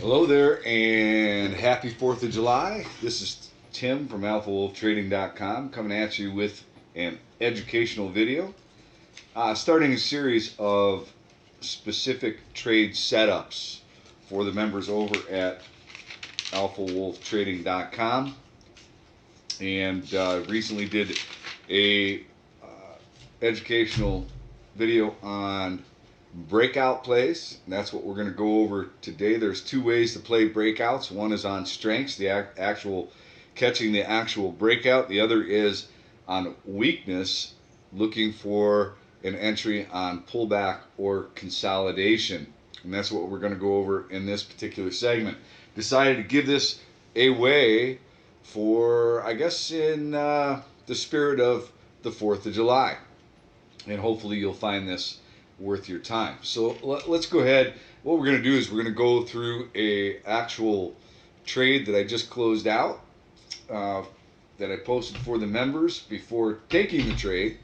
Hello there and happy 4th of July. This is Tim from AlphaWolfTrading.com coming at you with an educational video. Starting a series of specific trade setups for the members over at AlphaWolfTrading.com. And recently did a educational video on breakout plays. And that's what we're going to go over today. There's two ways to play breakouts. One is on strengths, the actual catching the actual breakout. The other is on weakness, looking for an entry on pullback or consolidation. And that's what we're going to go over in this particular segment. Decided to give this away for, I guess, in the spirit of the 4th of July. And hopefully you'll find this worth your time. So let's go ahead. What we're going to do is we're going to go through a actual trade that I just closed out, that I posted for the members before taking the trade,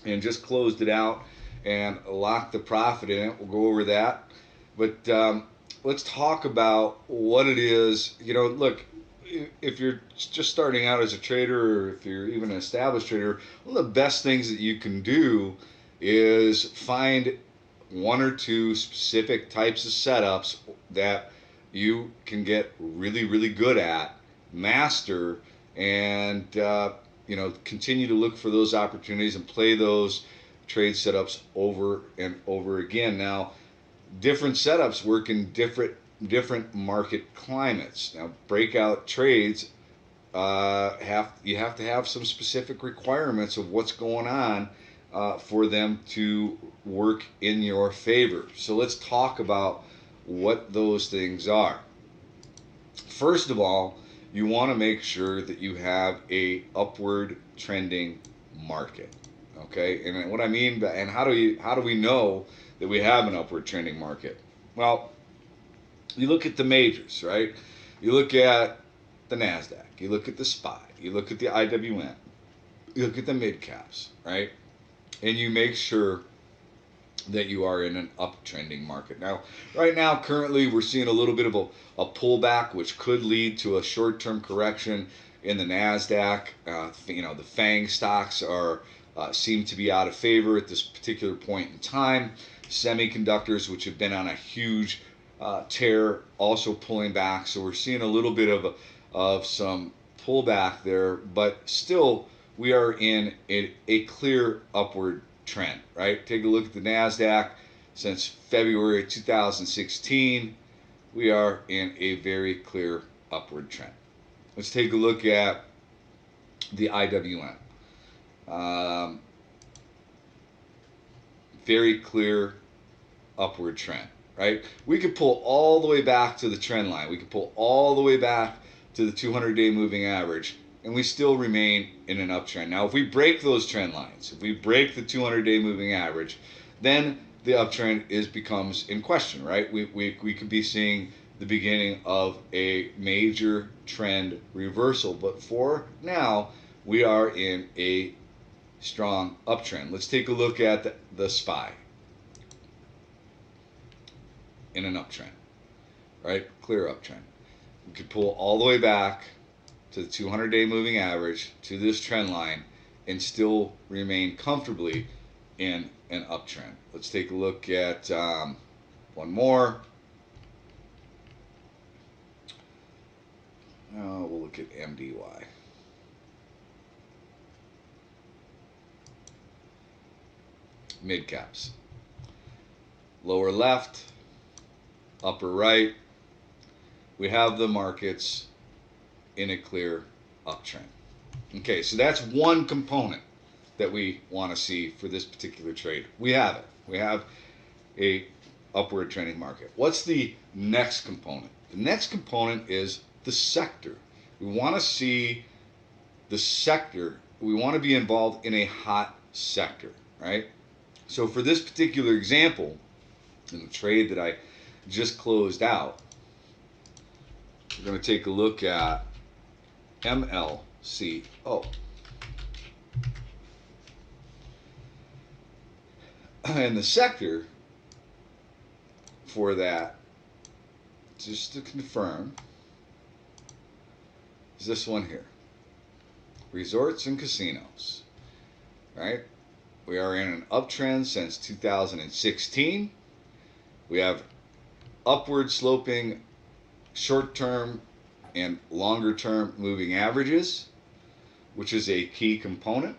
and just closed it out and locked the profit in it. We'll go over that. But let's talk about what it is. You know, look, if you're just starting out as a trader, or if you're even an established trader, one of the best things that you can do is find one or two specific types of setups that you can get really, really good at, master, and continue to look for those opportunities and play those trade setups over and over again. Now, different setups work in different market climates. Now, breakout trades you have to have some specific requirements of what's going on for them to work in your favor. So let's talk about what those things are. First of all, you want to make sure that you have a upward trending market. Okay, and what I mean by, and how do we know that we have an upward trending market? Well, you look at the majors, right? You look at the NASDAQ, you look at the SPY, you look at the IWM, you look at the mid caps, right? And you make sure that you are in an uptrending market. Now, right now, currently, we're seeing a little bit of a pullback, which could lead to a short-term correction in the NASDAQ. The FANG stocks seem to be out of favor at this particular point in time. Semiconductors, which have been on a huge tear, also pulling back. So we're seeing a little bit of some pullback there, but still we are in a clear upward trend, right? Take a look at the NASDAQ. Since February 2016, we are in a very clear upward trend. Let's take a look at the IWM. Very clear upward trend, right? We could pull all the way back to the trend line. We could pull all the way back to the 200-day moving average, and we still remain in an uptrend. Now, if we break those trend lines, if we break the 200-day moving average, then the uptrend becomes in question, right? We could be seeing the beginning of a major trend reversal. But for now, we are in a strong uptrend. Let's take a look at the SPY in an uptrend, right? Clear uptrend. We could pull all the way back to the 200-day moving average, to this trend line, and still remain comfortably in an uptrend. Let's take a look at one more. We'll look at MDY. Mid caps. Lower left, upper right. We have the markets in a clear uptrend. Okay, so that's one component that we want to see for this particular trade. We have it. We have a upward trending market. What's the next component? The next component is the sector. We want to see the sector. We want to be involved in a hot sector, right? So for this particular example, in the trade that I just closed out, we're going to take a look at MLCO. And the sector for that just to confirm, is this one here. Resorts and casinos, right? We are in an uptrend since 2016. We have upward sloping short-term and longer-term moving averages, which is a key component.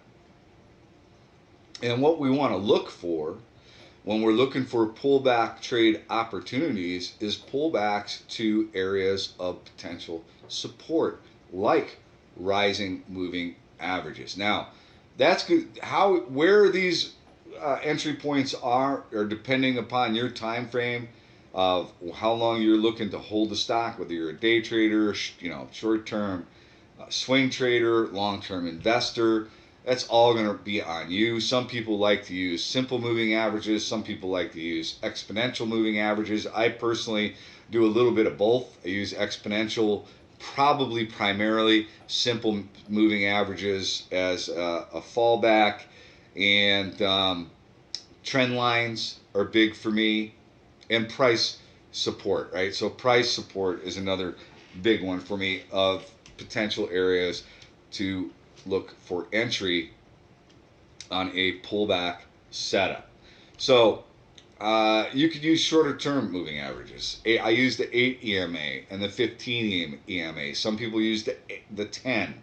And what we want to look for when we're looking for pullback trade opportunities is pullbacks to areas of potential support, like rising moving averages. Now, that's good. Where these entry points are depending upon your time frame of how long you're looking to hold the stock, whether you're a day trader, short-term swing trader, long-term investor. That's all going to be on you. Some people like to use simple moving averages. Some people like to use exponential moving averages. I personally do a little bit of both. I use exponential, probably primarily simple moving averages as a fallback, and trend lines are big for me, and price support, right? So price support is another big one for me of potential areas to look for entry on a pullback setup. So you could use shorter term moving averages. I use the 8 EMA and the 15 EMA. Some people use the 10,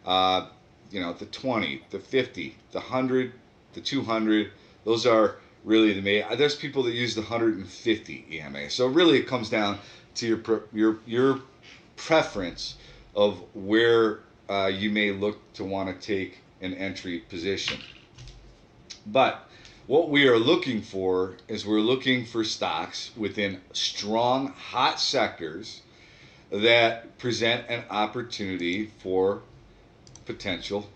the 20, the 50, the 100, the 200. Those are really the main. There's people that use the 150 EMA. So really it comes down to your preference of where you may look to want to take an entry position. But what we are looking for is we're looking for stocks within strong, hot sectors that present an opportunity for potential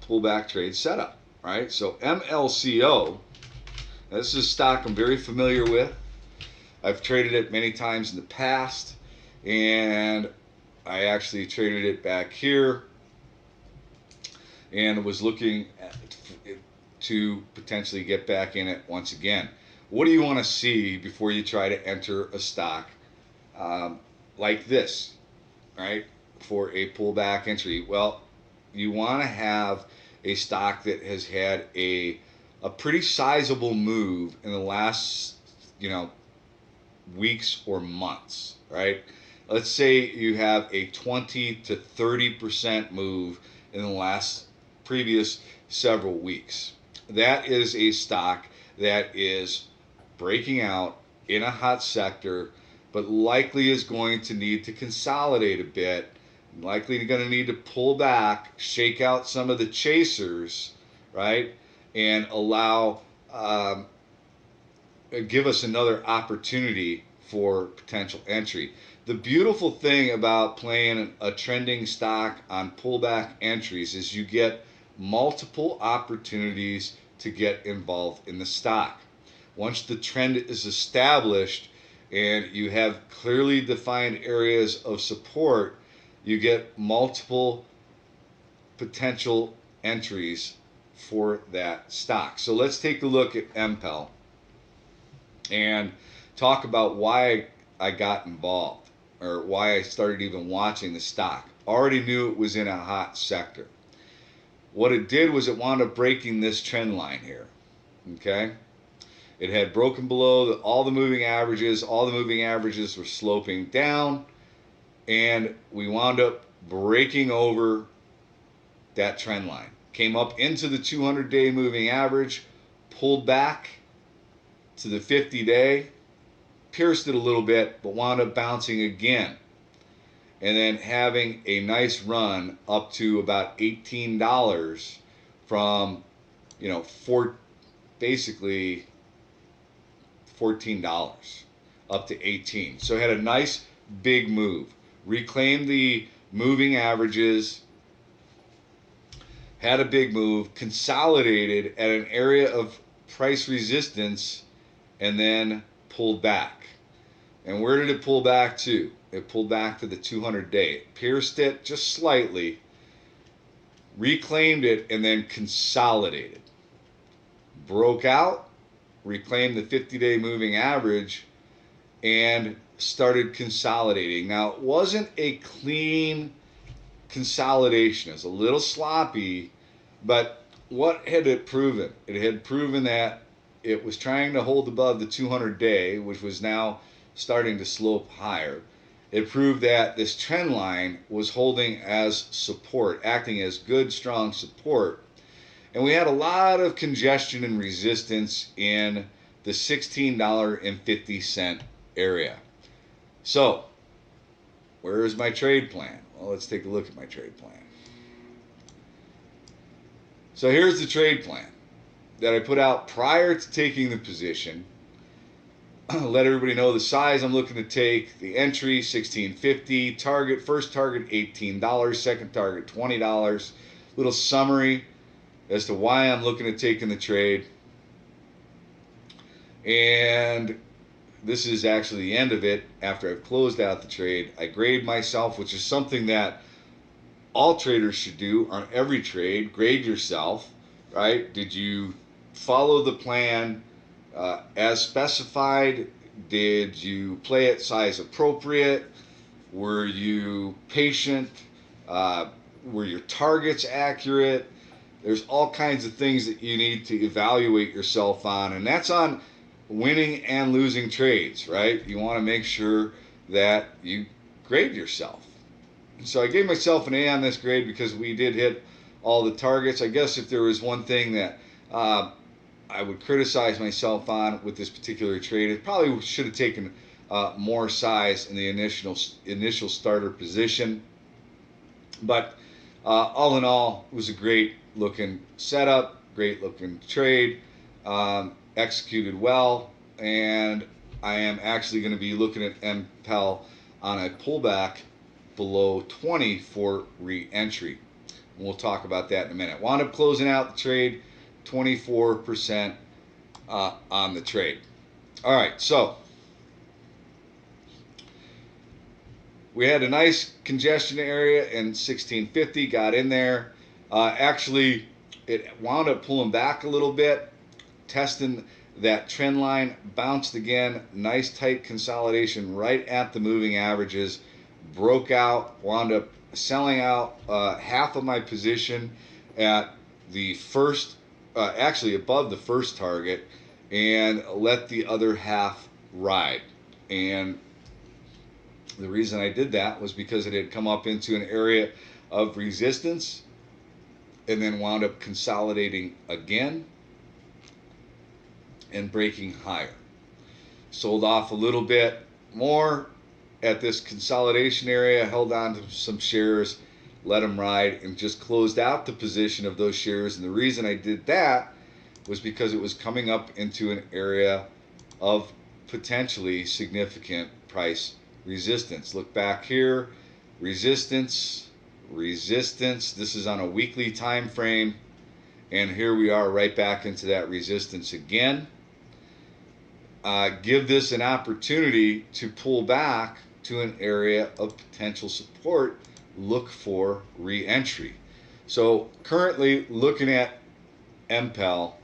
pullback trade setup, right? So MLCO, this is a stock I'm very familiar with. I've traded it many times in the past, and I actually traded it back here and was looking to potentially get back in it once again. What do you want to see before you try to enter a stock like this, right, for a pullback entry? Well, you want to have a stock that has had a pretty sizable move in the last, weeks or months, right? Let's say you have a 20 to 30% move in the last previous several weeks. That is a stock that is breaking out in a hot sector, but likely is going to need to consolidate a bit, likely going to need to pull back, shake out some of the chasers, right, and allow give us another opportunity for potential entry. The beautiful thing about playing a trending stock on pullback entries is you get multiple opportunities to get involved in the stock. Once the trend is established and you have clearly defined areas of support, you get multiple potential entries for that stock. So let's take a look at MPEL and talk about why I got involved, or why I started even watching the stock. Already knew it was in a hot sector. What it did was it wound up breaking this trend line here. Okay? It had broken below all the moving averages. All the moving averages were sloping down, and we wound up breaking over that trend line. Came up into the 200-day moving average, pulled back to the 50-day, pierced it a little bit, but wound up bouncing again, and then having a nice run up to about $18 from, basically $14 up to 18. So it had a nice big move, reclaimed the moving averages, had a big move, consolidated at an area of price resistance, and then pulled back. And where did it pull back to? It pulled back to the 200-day. It pierced it just slightly, reclaimed it, and then consolidated. Broke out, reclaimed the 50-day moving average, and started consolidating. Now, it wasn't a clean consolidation. It was a little sloppy, but what had it proven? It had proven that it was trying to hold above the 200-day, which was now starting to slope higher. It proved that this trend line was holding as support, acting as good, strong support. And we had a lot of congestion and resistance in the $16.50 area. So, where is my trade plan? Well, let's take a look at my trade plan. So here's the trade plan that I put out prior to taking the position. Let everybody know the size I'm looking to take. The entry, $16.50. Target, first target, $18. Second target, $20. Little summary as to why I'm looking at taking the trade. And this is actually the end of it. After I've closed out the trade, I grade myself, which is something that all traders should do on every trade. Grade yourself, right? Did you follow the plan as specified? Did you play it size appropriate? Were you patient? Were your targets accurate? There's all kinds of things that you need to evaluate yourself on, and that's on winning and losing trades, right? You want to make sure that you grade yourself. So I gave myself an A on this grade because we did hit all the targets. I guess if there was one thing that I would criticize myself on with this particular trade, it probably should have taken more size in the initial starter position. But all in all, it was a great looking setup, great looking trade, executed well, and I am actually going to be looking at MPEL on a pullback below 20 for re-entry. We'll talk about that in a minute. Wound up closing out the trade, 24% on the trade. All right, so we had a nice congestion area in 1650, got in there. Actually, it wound up pulling back a little bit, testing that trend line, bounced again, nice tight consolidation right at the moving averages, broke out, wound up selling out half of my position at the first, actually above the first target, and let the other half ride. And the reason I did that was because it had come up into an area of resistance and then wound up consolidating again and breaking higher. Sold off a little bit more at this consolidation area, held on to some shares, let them ride, and just closed out the position of those shares. And the reason I did that was because it was coming up into an area of potentially significant price resistance. Look back here, resistance, resistance. This is on a weekly time frame, and here we are right back into that resistance again. Give this an opportunity to pull back to an area of potential support. Look for re-entry. So currently looking at MPEL,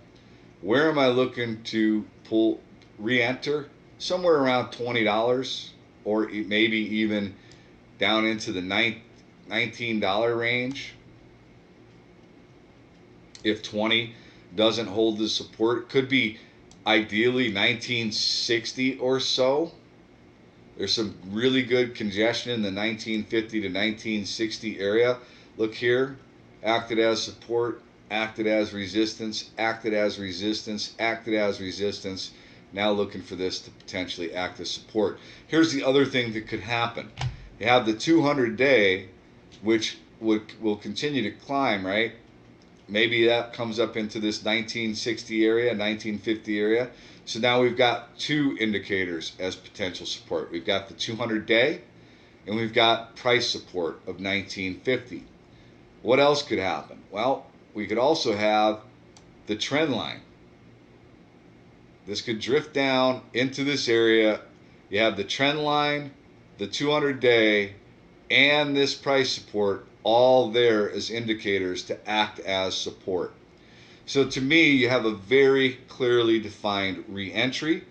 where am I looking to pull re-enter? Somewhere around $20, or maybe even down into the $19 range. If 20 doesn't hold the support, could be ideally 1960 or so. There's some really good congestion in the 1950 to 1960 area. Look here, acted as support, acted as resistance, acted as resistance, acted as resistance. Now looking for this to potentially act as support. Here's the other thing that could happen. You have the 200-day, which will continue to climb, right? Maybe that comes up into this 1960 area, 1950 area. So now we've got two indicators as potential support. We've got the 200-day, and we've got price support of 1950. What else could happen? Well, we could also have the trend line. This could drift down into this area. You have the trend line, the 200-day, and this price support all there as indicators to act as support. So to me, you have a very clearly defined re-entry.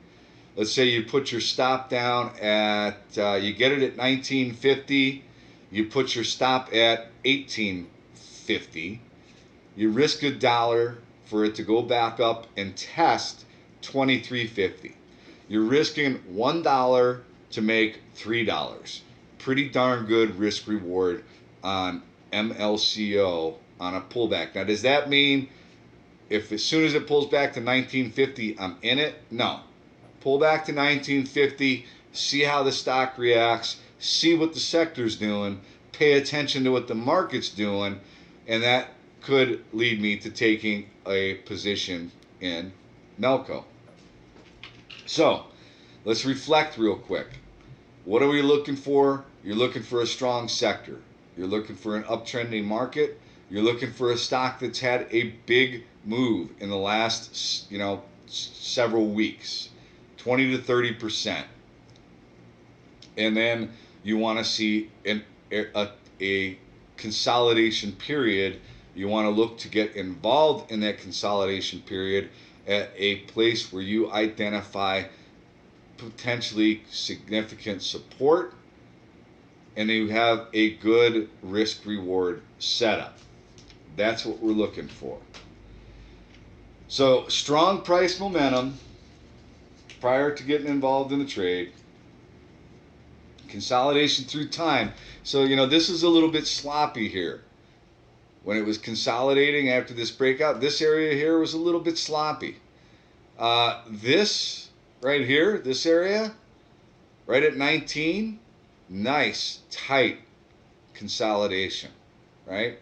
let's say you put your stop down at, you get it at 1950, you put your stop at 1850, you risk $1 for it to go back up and test 2350. You're risking $1 to make $3. Pretty darn good risk reward on MLCO on a pullback. Now, does that mean if as soon as it pulls back to 1950, I'm in it? No. Pull back to 1950, see how the stock reacts, see what the sector's doing, pay attention to what the market's doing, and that could lead me to taking a position in Melco. So, let's reflect real quick. What are we looking for? You're looking for a strong sector. You're looking for an uptrending market. You're looking for a stock that's had a big move in the last, several weeks, 20 to 30%. And then you want to see a consolidation period. You want to look to get involved in that consolidation period at a place where you identify potentially significant support and you have a good risk reward setup. That's what we're looking for. So strong price momentum prior to getting involved in the trade. Consolidation through time. So, this is a little bit sloppy here. When it was consolidating after this breakout, this area here was a little bit sloppy. This right here, this area, right at 19, nice, tight consolidation, right?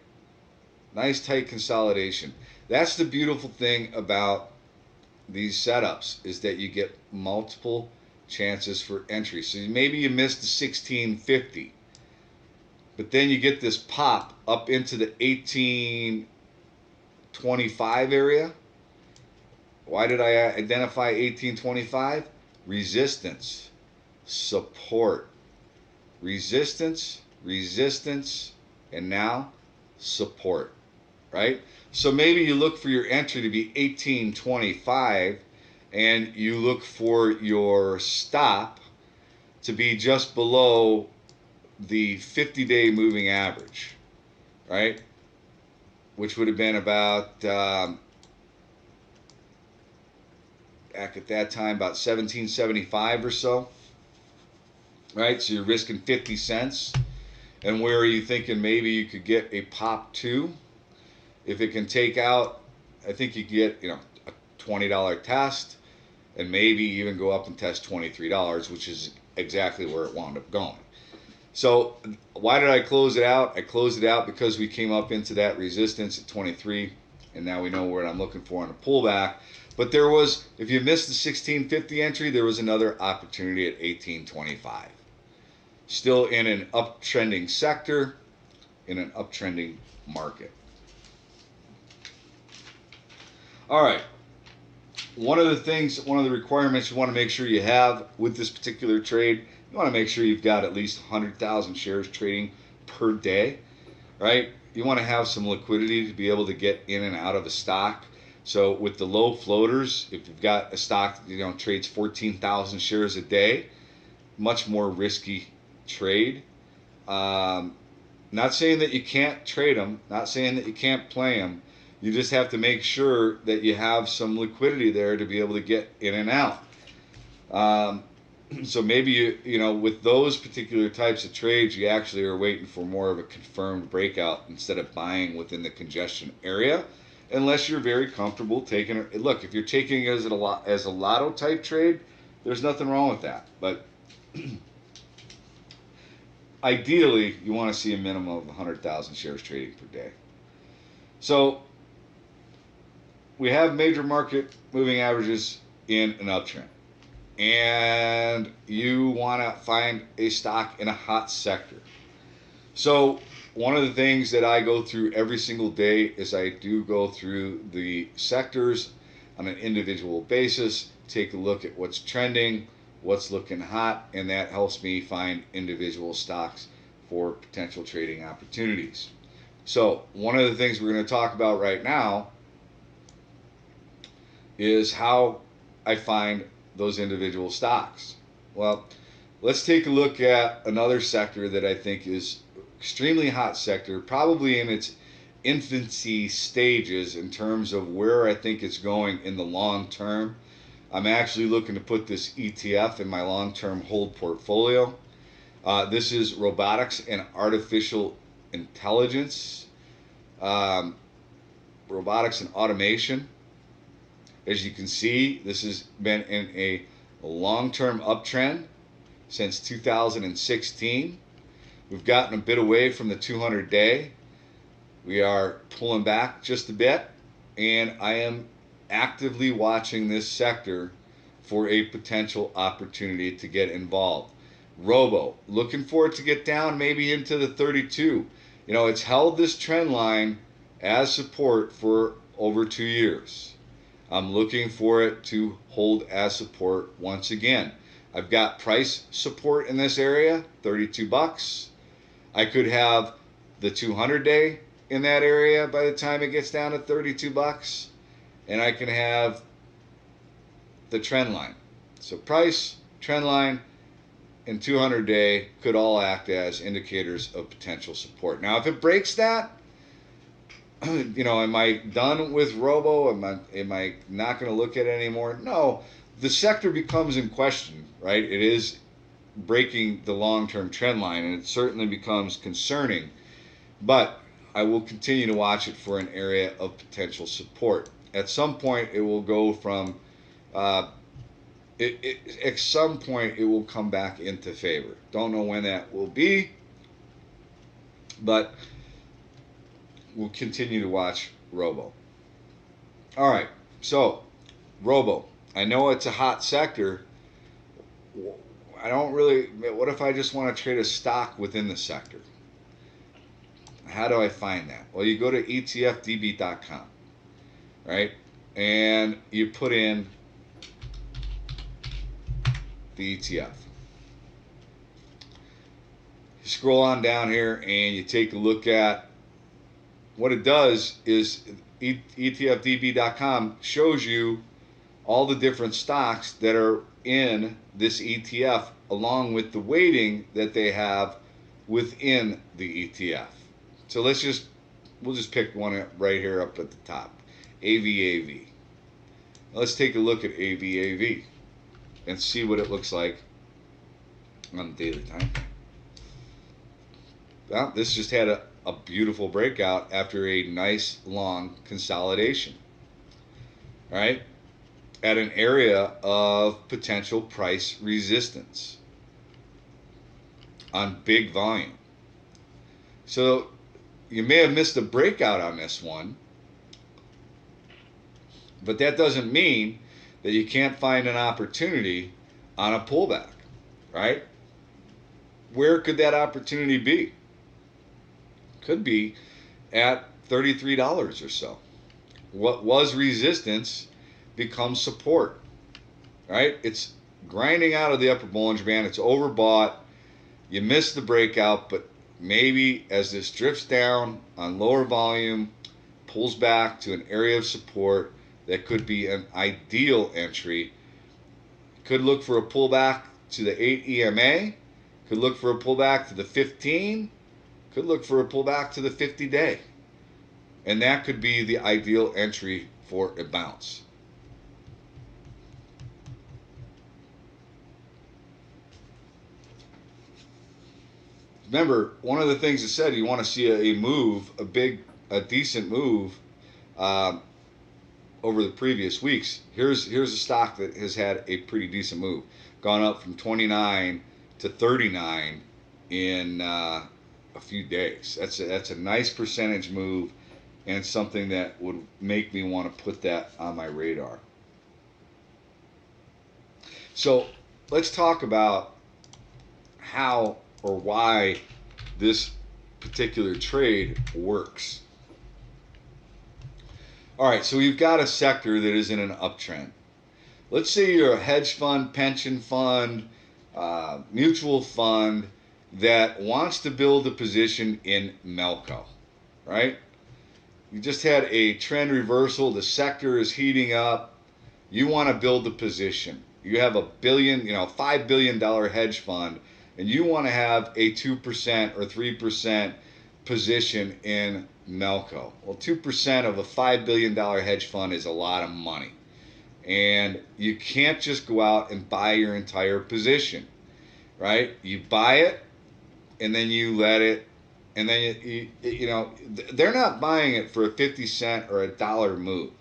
Nice, tight consolidation. That's the beautiful thing about these setups is that you get multiple chances for entry. So maybe you missed the 1650, but then you get this pop up into the 1825 area. Why did I identify 1825? Resistance, support, resistance, resistance, and now support, right? So maybe you look for your entry to be 1825 and you look for your stop to be just below the 50-day moving average, right? Which would have been about, back at that time, about 1775 or so, right? So you're risking 50 cents. And where are you thinking maybe you could get a pop to? If it can take out, I think you get, a $20 test and maybe even go up and test $23, which is exactly where it wound up going. So why did I close it out? I closed it out because we came up into that resistance at 23, and now we know what I'm looking for on a pullback. But there was, if you missed the 1650 entry, there was another opportunity at 1825. Still in an uptrending sector, in an uptrending market. All right. One of the requirements you want to make sure you have with this particular trade, you want to make sure you've got at least 100,000 shares trading per day, right? You want to have some liquidity to be able to get in and out of a stock. So with the low floaters, if you've got a stock that trades 14,000 shares a day, much more risky trade. Not saying that you can't trade them, not saying that you can't play them. You just have to make sure that you have some liquidity there to be able to get in and out. So maybe with those particular types of trades, you actually are waiting for more of a confirmed breakout instead of buying within the congestion area, unless you're very comfortable taking it. Look, if you're taking it as a lotto type trade, there's nothing wrong with that. But ideally, you want to see a minimum of 100,000 shares trading per day. So we have major market moving averages in an uptrend, and you want to find a stock in a hot sector. So one of the things that I go through every single day is I do go through the sectors on an individual basis, take a look at what's trending, what's looking hot, and that helps me find individual stocks for potential trading opportunities. So one of the things we're going to talk about right now is how I find those individual stocks. Well, let's take a look at another sector that I think is extremely hot sector, probably in its infancy stages in terms of where I think it's going in the long term. I'm actually looking to put this ETF in my long-term hold portfolio. This is robotics and artificial intelligence, um, robotics and automation. As you can see, this has been in a long-term uptrend since 2016. We've gotten a bit away from the 200-day. We are pulling back just a bit, and I am actively watching this sector for a potential opportunity to get involved. Robo, looking for it to get down maybe into the 32. You know, it's held this trend line as support for over 2 years. I'm looking for it to hold as support once again. I've got price support in this area, 32 bucks. I could have the 200-day in that area by the time it gets down to 32 bucks, and I can have the trend line. So price, trend line, and 200-day could all act as indicators of potential support. Now, if it breaks that, you know, am I done with Robo? Am I not going to look at it anymore? No, the sector becomes in question, right? It is breaking the long-term trend line, and it certainly becomes concerning. But I will continue to watch it for an area of potential support. At some point, it will go from, at some point, it will come back into favor. Don't know when that will be, but we'll continue to watch Robo. All right, so Robo. I know it's a hot sector. I don't really, what if I just want to trade a stock within the sector? How do I find that? Well, you go to etfdb.com, right? And you put in the ETF. You scroll on down here and you take a look at what it does is etfdb.com shows you all the different stocks that are in this ETF along with the weighting that they have within the ETF. So we'll just pick one right here up at the top, AVAV. Let's take a look at AVAV and see what it looks like on the daily time. Well, this just had a beautiful breakout after a nice long consolidation, right? At an area of potential price resistance on big volume. So you may have missed a breakout on this one, but that doesn't mean that you can't find an opportunity on a pullback, right? Where could that opportunity be? Could be at $33 or so. What was resistance becomes support, right? It's grinding out of the upper Bollinger Band. It's overbought. You missed the breakout, but maybe as this drifts down on lower volume, pulls back to an area of support, that could be an ideal entry. Could look for a pullback to the 8 EMA. Could look for a pullback to the 15. Could look for a pullback to the 50-day. And that could be the ideal entry for a bounce. Remember, one of the things I said, you want to see a move, a decent move over the previous weeks. Here's a stock that has had a pretty decent move, gone up from 29 to 39 in a few days. That's a nice percentage move, and it's something that would make me want to put that on my radar. So let's talk about how or why this particular trade works. All right, so we've got a sector that is in an uptrend. Let's say you're a hedge fund, pension fund, mutual fund that wants to build a position in Melco, right? You just had a trend reversal. The sector is heating up. You want to build the position. You have a billion, $5 billion hedge fund, and you want to have a 2% or 3% position in Melco. Well, 2% of a $5 billion hedge fund is a lot of money. And you can't just go out and buy your entire position, right? You buy it and then you let it, and then they're not buying it for a 50 cent or a dollar move.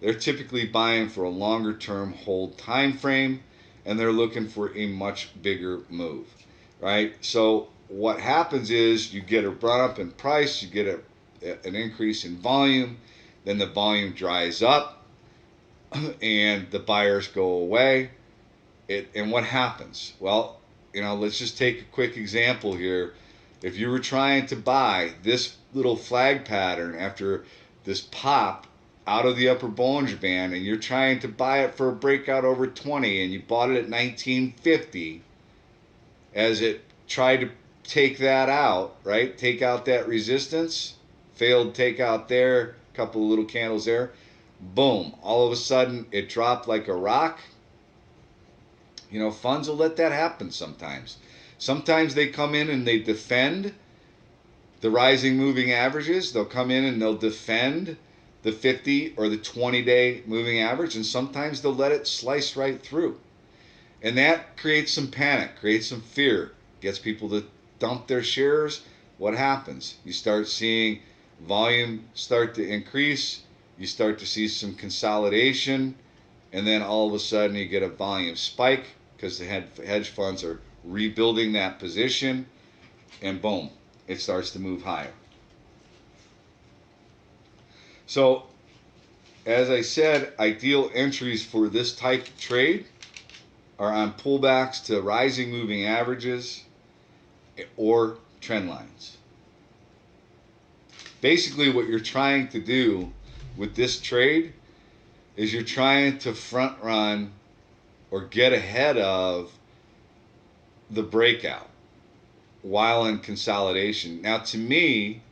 They're typically buying for a longer term hold time frame, and they're looking for a much bigger move, right? So what happens is you get a run up in price, you get an increase in volume, then the volume dries up, and the buyers go away. And what happens? Well, let's just take a quick example here. If you were trying to buy this little flag pattern after this pop out of the upper Bollinger Band, and you're trying to buy it for a breakout over 20, and you bought it at 1950 as it tried to take that out, right? Take out that resistance, failed take out there, a couple of little candles there. Boom, all of a sudden it dropped like a rock. Funds will let that happen sometimes. Sometimes they come in and they defend the rising moving averages. They'll come in and they'll defend the 50 or the 20-day moving average, and sometimes they'll let it slice right through. And that creates some panic, creates some fear, gets people to dump their shares. What happens? You start seeing volume start to increase, you start to see some consolidation, and then all of a sudden you get a volume spike because the hedge funds are rebuilding that position, and boom, it starts to move higher. So, as I said, ideal entries for this type of trade are on pullbacks to rising moving averages or trend lines. Basically, what you're trying to do with this trade is you're trying to front run or get ahead of the breakout while in consolidation. Now, to me,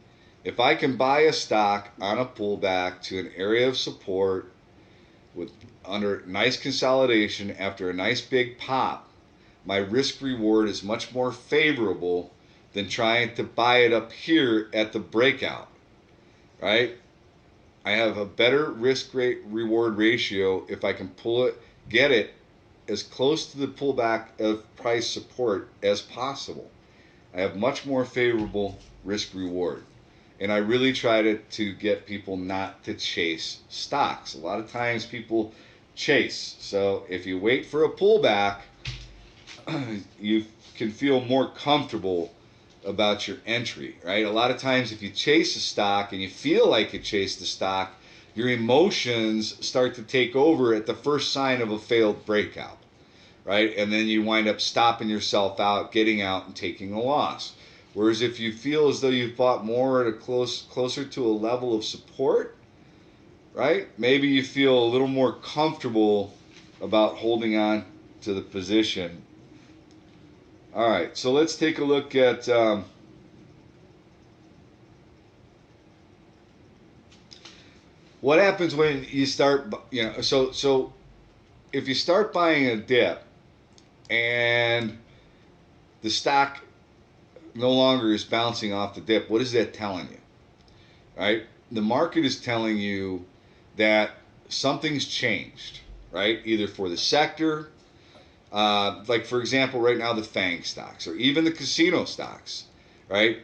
if I can buy a stock on a pullback to an area of support with under nice consolidation after a nice big pop, my risk reward is much more favorable than trying to buy it up here at the breakout, right? I have a better risk reward ratio if I can get it as close to the pullback of price support as possible. I have much more favorable risk reward. And I really try to get people not to chase stocks. A lot of times people chase. So if you wait for a pullback, you can feel more comfortable about your entry, right? A lot of times if you chase a stock and you feel like you chased the stock, your emotions start to take over at the first sign of a failed breakout, right? And then you wind up stopping yourself out, getting out, and taking a loss. Whereas if you feel as though you've bought more at a closer to a level of support, right? Maybe you feel a little more comfortable about holding on to the position. All right, so let's take a look at what happens when you start, so if you start buying a dip and the stock no longer is bouncing off the dip, what is that telling you? Right? The market is telling you that something's changed, right? Either for the sector, like for example, right now the FANG stocks or even the casino stocks, right?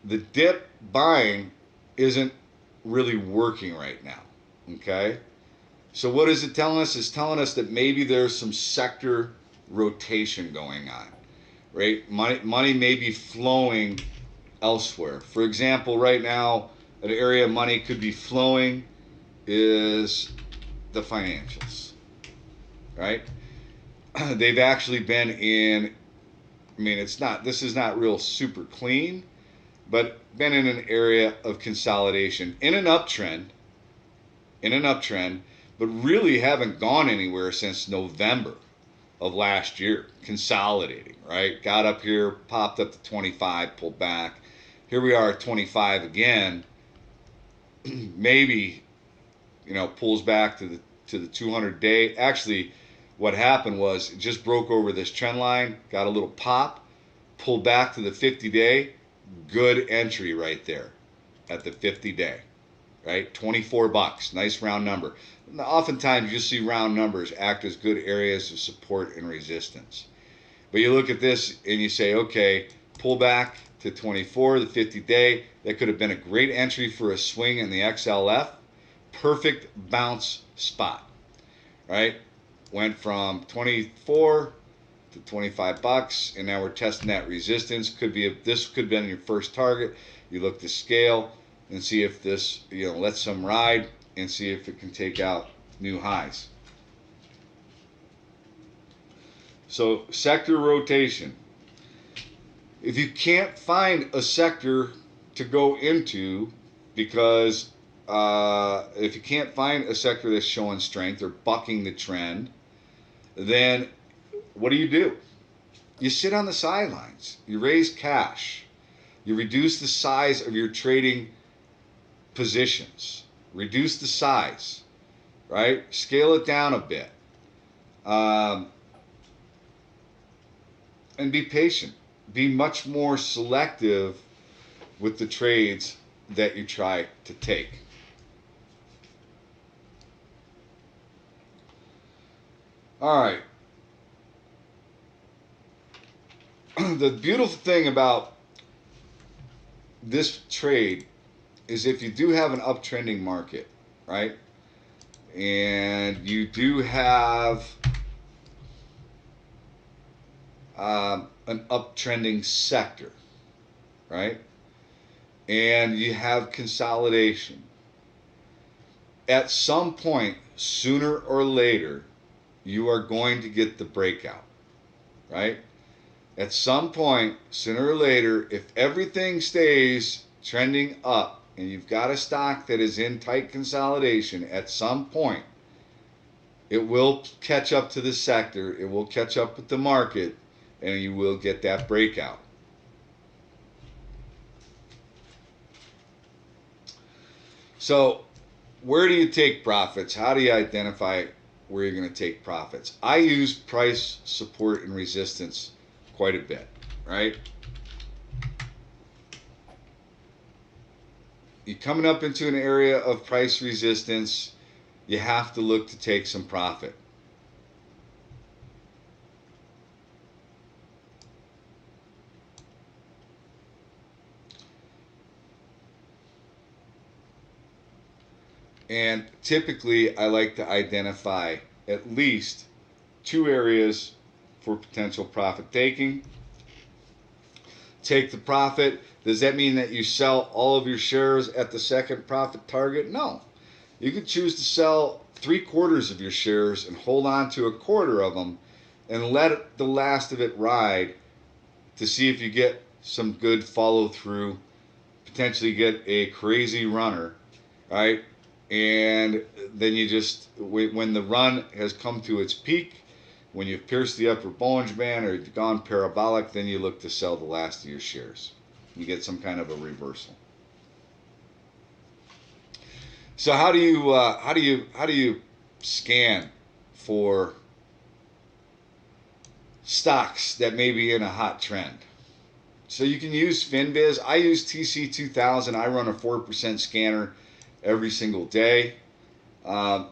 The dip buying isn't really working right now, okay? So what is it telling us? It's telling us that maybe there's some sector rotation going on. Right? Money may be flowing elsewhere. For example, right now, an area of money could be flowing is the financials, right? They've actually been in, this is not real super clean, but been in an area of consolidation in an uptrend, but really haven't gone anywhere since November of last year, consolidating, right? Got up here, popped up to 25, pulled back. Here we are at 25 again. Maybe, pulls back to the 200-day. Actually, what happened was it just broke over this trend line, got a little pop, pulled back to the 50-day, good entry right there at the 50-day, right? 24 bucks, nice round number. Oftentimes you see round numbers act as good areas of support and resistance. But you look at this and you say, okay, pull back to 24, the 50-day. That could have been a great entry for a swing in the XLF. Perfect bounce spot, right? Went from 24 to 25 bucks, and now we're testing that resistance. This could have been your first target. You look to scale and see if this, lets some ride and see if it can take out new highs. So sector rotation. If you can't find a sector to go into, because if you can't find a sector that's showing strength or bucking the trend, then what do? You sit on the sidelines. You raise cash. You reduce the size of your trading positions. Reduce the size, right? Scale it down a bit. And be patient. Be much more selective with the trades that you try to take. All right. The beautiful thing about this trade is if you do have an uptrending market, right? And you do have an uptrending sector, right? And you have consolidation. At some point, sooner or later, you are going to get the breakout, right? At some point, sooner or later, if everything stays trending up and you've got a stock that is in tight consolidation, at some point, it will catch up to the sector, it will catch up with the market, and you will get that breakout. So, where do you take profits? How do you identify where you're going to take profits? I use price support and resistance quite a bit, right? You're coming up into an area of price resistance, you have to look to take some profit. And typically, I like to identify at least two areas for potential profit taking. Take the profit. Does that mean that you sell all of your shares at the second profit target? No. You could choose to sell 3/4 of your shares and hold on to 1/4 of them and let the last of it ride to see if you get some good follow through, potentially get a crazy runner, right? And then you just, when the run has come to its peak, when you've pierced the upper Bollinger Band or gone parabolic, then you look to sell the last of your shares. You get some kind of a reversal. So how do you scan for stocks that may be in a hot trend? So you can use FinViz. I use TC2000. I run a 4% scanner every single day. But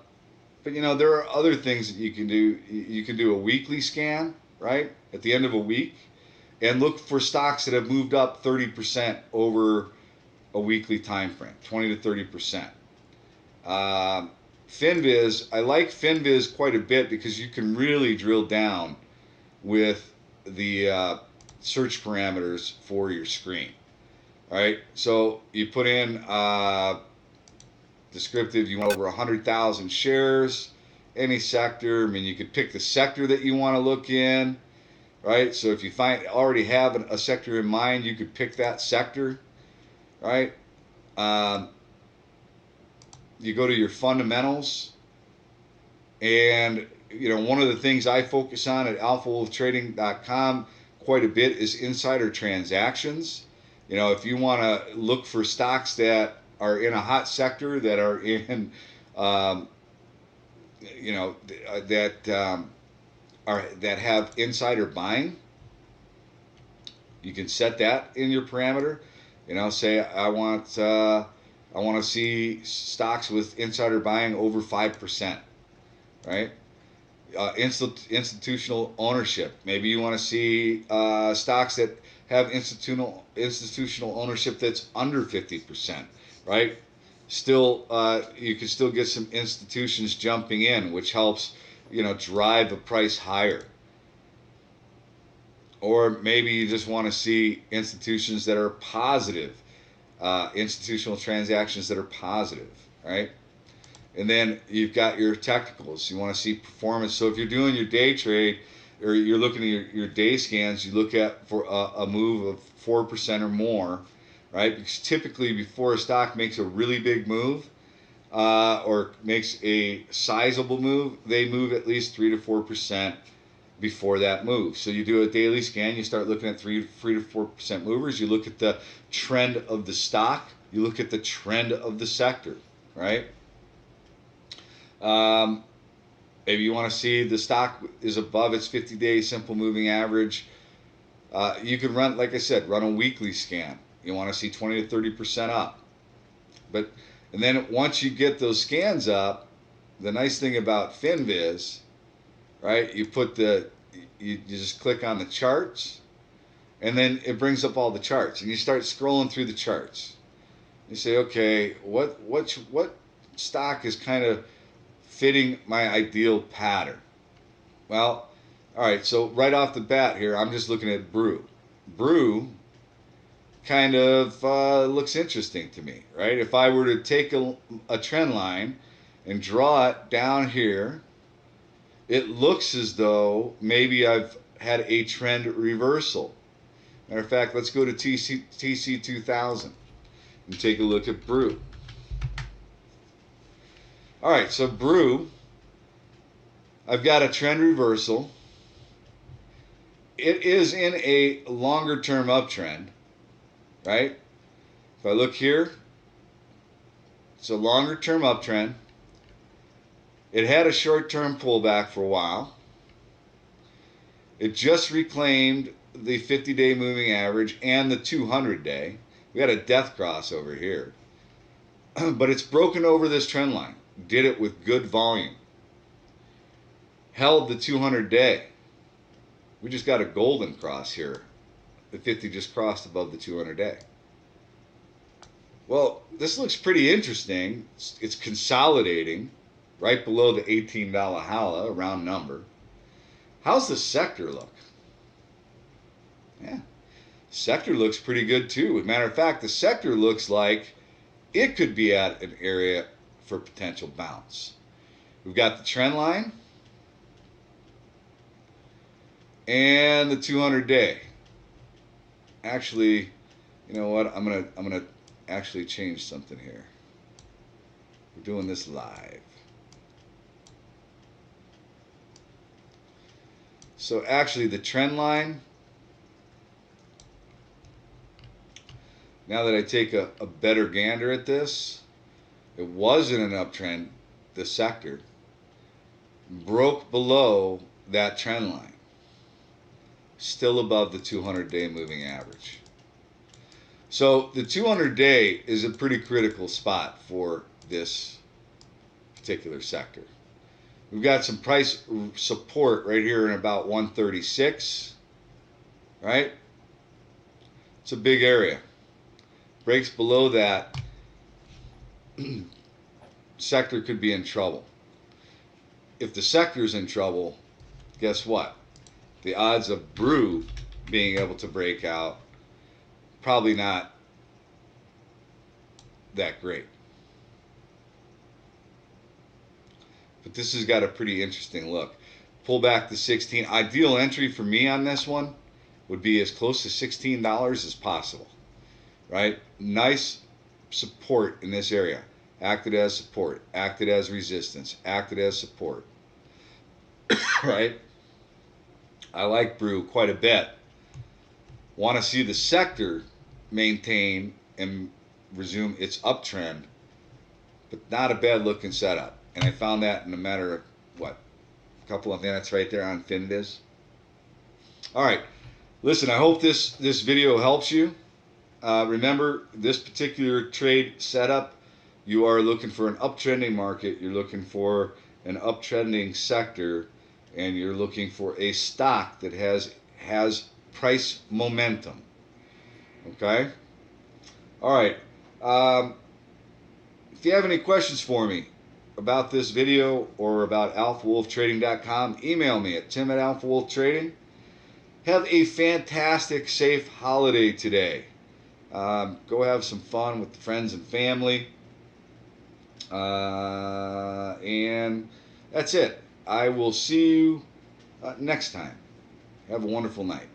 there are other things that you can do. You can do a weekly scan, right? At the end of a week, and look for stocks that have moved up 30% over a weekly time frame, 20 to 30%. FinViz, I like FinViz quite a bit because you can really drill down with the search parameters for your screen. All right, so you put in descriptive, you want over 100,000 shares, any sector. I mean, you could pick the sector that you want to look in, right? So if you already have a sector in mind, you could pick that sector, right? You go to your fundamentals, and one of the things I focus on at alphawolftrading.com quite a bit is insider transactions. If you want to look for stocks that are in a hot sector, that are in, that have insider buying, you can set that in your parameter. You know, say I want to see stocks with insider buying over 5%, right? Institutional ownership. Maybe you want to see stocks that have institutional ownership that's under 50%, right? Still, you can still get some institutions jumping in, which helps, you know, drive the price higher. Or maybe you just want to see institutions that are positive, institutional transactions that are positive, right? And then you've got your technicals. You want to see performance. So if you're doing your day trade or you're looking at your day scans, you look at for a move of 4% or more, right? Because typically before a stock makes a really big move or makes a sizable move, they move at least 3 to 4% before that move. So you do a daily scan, you start looking at 3 to 4% movers. You look at the trend of the stock. You look at the trend of the sector, right? Maybe you want to see the stock is above its 50-day simple moving average. You can run, like I said, run a weekly scan. You want to see 20 to 30% up. And then once you get those scans up, the nice thing about FinViz, right? You just click on the charts, and then it brings up all the charts, and you start scrolling through the charts. You say, okay, what stock is kind of fitting my ideal pattern? Well, all right, so right off the bat here, I'm just looking at Brew. Brew kind of looks interesting to me, right? If I were to take a trend line and draw it down here, it looks as though maybe I've had a trend reversal. Matter of fact, let's go to TC 2000 and take a look at Brew. All right, so Brew, I've got a trend reversal. It is in a longer term uptrend, right? If I look here, it's a longer term uptrend. It had a short term pullback for a while. It just reclaimed the 50-day moving average and the 200-day. We had a death cross over here. But it's broken over this trend line. Did it with good volume. Held the 200-day. We just got a golden cross here. The 50 just crossed above the 200-day. Well, this looks pretty interesting. It's consolidating right below the $18 holla, a round number. How's the sector look? Yeah, sector looks pretty good too. As a matter of fact, the sector looks like it could be at an area for potential bounce. We've got the trend line and the 200-day. Actually, you know what? I'm gonna actually change something here. We're doing this live. So actually the trend line, now that I take a better gander at this, it was in an uptrend, the sector, broke below that trend line, still above the 200-day moving average. So the 200-day is a pretty critical spot for this particular sector. We've got some price support right here in about 136, right? It's a big area. Breaks below that, sector could be in trouble. If the sector's in trouble, guess what? The odds of Brew being able to break out, probably not that great. But this has got a pretty interesting look. Pull back to 16. Ideal entry for me on this one would be as close to $16 as possible, right? Nice support in this area. Acted as support, acted as resistance, acted as support, right? I like Brew quite a bit. Want to see the sector maintain and resume its uptrend, but not a bad looking setup. And I found that in a matter of, what, A couple of minutes right there on Finviz. All right. Listen, I hope this video helps you. Remember, this particular trade setup, you are looking for an uptrending market, you're looking for an uptrending sector, and you're looking for a stock that has price momentum. Okay? All right. If you have any questions for me about this video or about alphawolftrading.com, email me at tim@alphawolftrading. Have a fantastic, safe holiday today. Go have some fun with friends and family. And that's it. I will see you next time. Have a wonderful night.